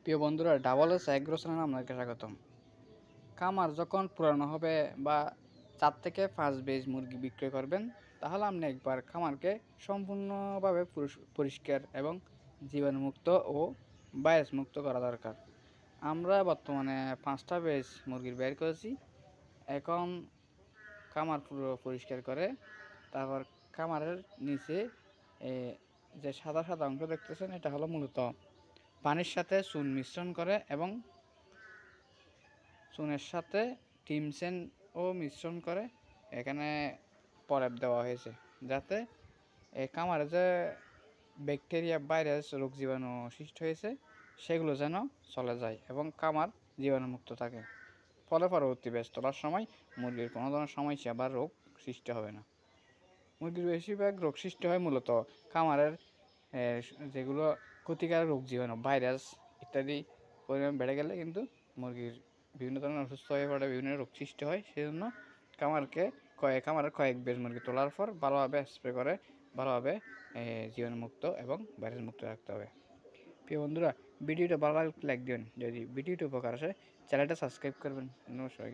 প্রিয় বন্ধুরা, double S agro চ্যানেলে আপনাকে স্বাগতম। খামার যখন পুরানো হবে বা 4 থেকে 5 বেজ মুরগি বিক্রয় করবেন, তাহলে আপনি একবার খামারকে সম্পূর্ণভাবে পরিষ্কার এবং জীবাণুমুক্ত ও ভাইরাস মুক্ত করা দরকার। আমরা বর্তমানে 5টা বেজ মুরগির বের করেছি। এখন খামার পুরো পরিষ্কার করে তারপর খামারের নিচে যে সাদা সাদা অংশ দেখতেছেন, এটা হলো মূলত পানির সাথে চুন মিশ্রণ করে এবং চুনের সাথে টিমসেনও মিশ্রণ করে এখানে প্রলেপ দেওয়া হয়েছে, যাতে এই খামারে যে ব্যাকটেরিয়া, ভাইরাস, রোগ জীবাণু সৃষ্টি হয়েছে সেগুলো যেন চলে যায় এবং খামার জীবাণুমুক্ত থাকে। ফলে পরবর্তী ব্যাচ তোলার সময় মুরগির কোনো ধরনের সমস্যা বা রোগ সৃষ্টি হবে না। মুরগির বেশিরভাগ রোগ সৃষ্টি হয় মূলত খামারের যেগুলো ক্ষতিকারক রোগ জীবাণু, ভাইরাস ইত্যাদি পরিমাণ বেড়ে গেলে কিন্তু মুরগির বিভিন্ন ধরনের অসুস্থ হয়ে পড়ে, বিভিন্ন রোগ সৃষ্টি হয়। সেই জন্য খামারের কয়েক বেশ মুরগি তোলার পর ভালোভাবে স্প্রে করে ভালোভাবে জীবাণুমুক্ত এবং ভাইরাস মুক্ত রাখতে হবে। প্রিয় বন্ধুরা, ভিডিওটা ভালো লাগলে লাইক দিবেন। যদি ভিডিওটি উপকার আসে চ্যানেলটা সাবস্ক্রাইব করবেন। নমস্কার।